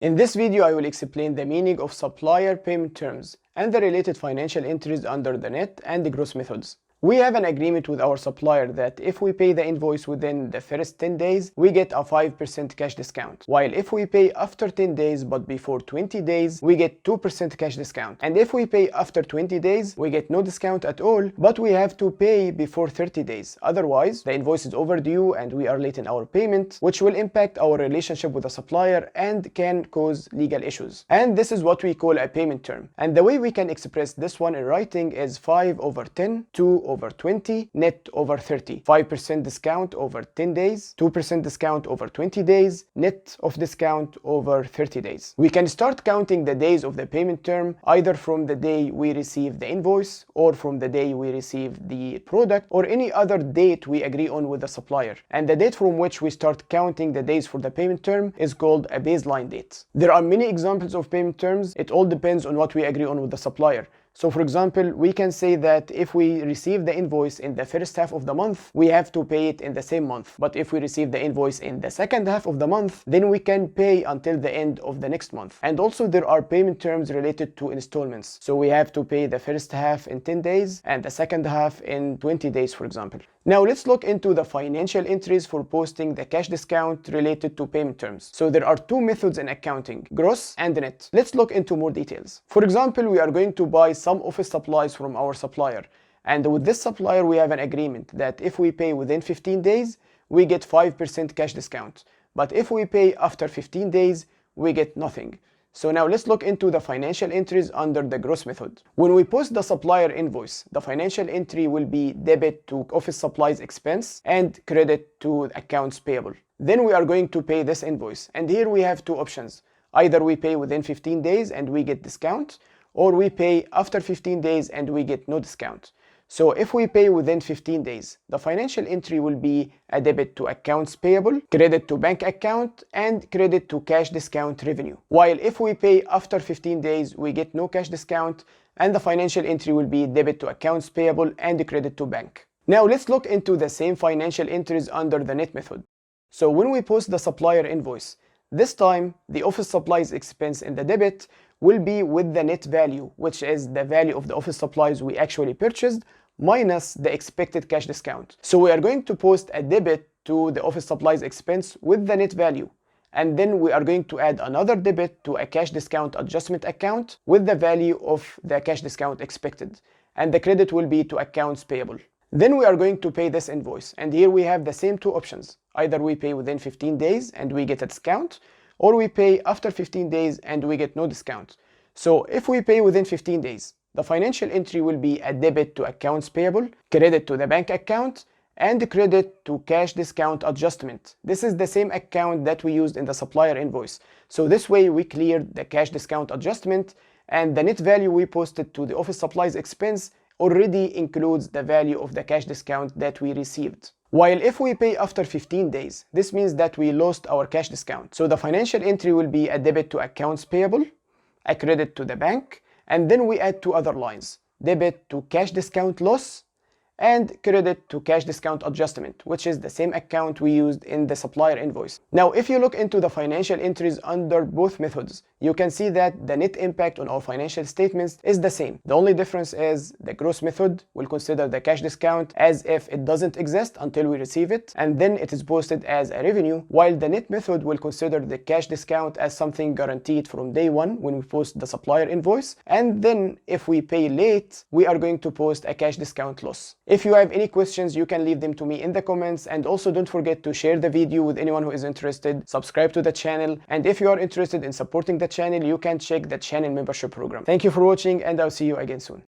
In this video, I will explain the meaning of supplier payment terms and the related financial entries under the net and the gross methods. We have an agreement with our supplier that if we pay the invoice within the first 10 days, we get a 5% cash discount. While if we pay after 10 days but before 20 days, we get 2% cash discount. And if we pay after 20 days, we get no discount at all, but we have to pay before 30 days. Otherwise, the invoice is overdue and we are late in our payment, which will impact our relationship with the supplier and can cause legal issues. And this is what we call a payment term. And the way we can express this one in writing is 5/10, 2/20, net over 30. 5% discount over 10 days, 2% discount over 20 days, net of discount over 30 days. We can start counting the days of the payment term either from the day we receive the invoice or from the day we receive the product or any other date we agree on with the supplier. And the date from which we start counting the days for the payment term is called a baseline date. There are many examples of payment terms. It all depends on what we agree on with the supplier. So for example, we can say that if we receive the invoice in the first half of the month, we have to pay it in the same month. But if we receive the invoice in the second half of the month, then we can pay until the end of the next month. And also there are payment terms related to installments. So we have to pay the first half in 10 days and the second half in 20 days, for example. Now let's look into the financial entries for posting the cash discount related to payment terms. So there are two methods in accounting, gross and net. Let's look into more details. For example, we are going to buy some office supplies from our supplier. And with this supplier, we have an agreement that if we pay within 15 days, we get 5% cash discount. But if we pay after 15 days, we get nothing. So now let's look into the financial entries under the gross method. When we post the supplier invoice, the financial entry will be debit to office supplies expense and credit to accounts payable. Then we are going to pay this invoice. And here we have two options. Either we pay within 15 days and we get discount, or we pay after 15 days and we get no discount. So if we pay within 15 days, the financial entry will be a debit to accounts payable, credit to bank account, and credit to cash discount revenue. While if we pay after 15 days, we get no cash discount, and the financial entry will be debit to accounts payable and credit to bank. Now let's look into the same financial entries under the net method. So when we post the supplier invoice, this time the office supplies expense in the debit will be with the net value, which is the value of the office supplies we actually purchased minus the expected cash discount. So we are going to post a debit to the office supplies expense with the net value. And then we are going to add another debit to a cash discount adjustment account with the value of the cash discount expected. And the credit will be to accounts payable. Then we are going to pay this invoice. And here we have the same two options. Either we pay within 15 days and we get a discount, or we pay after 15 days and we get no discount. So if we pay within 15 days, the financial entry will be a debit to accounts payable, credit to the bank account, and credit to cash discount adjustment. This is the same account that we used in the supplier invoice. So this way we cleared the cash discount adjustment, and the net value we posted to the office supplies expense already includes the value of the cash discount that we received. While if we pay after 15 days, this means that we lost our cash discount. So the financial entry will be a debit to accounts payable, a credit to the bank, and then we add two other lines, debit to cash discount loss and credit to cash discount adjustment, which is the same account we used in the supplier invoice. Now, if you look into the financial entries under both methods, you can see that the net impact on our financial statements is the same. The only difference is the gross method will consider the cash discount as if it doesn't exist until we receive it, and then it is posted as a revenue, while the net method will consider the cash discount as something guaranteed from day one when we post the supplier invoice, and then if we pay late, we are going to post a cash discount loss. If you have any questions, you can leave them to me in the comments, and also don't forget to share the video with anyone who is interested, subscribe to the channel, and if you are interested in supporting the channel, you can check the channel membership program. Thank you for watching, and I'll see you again soon.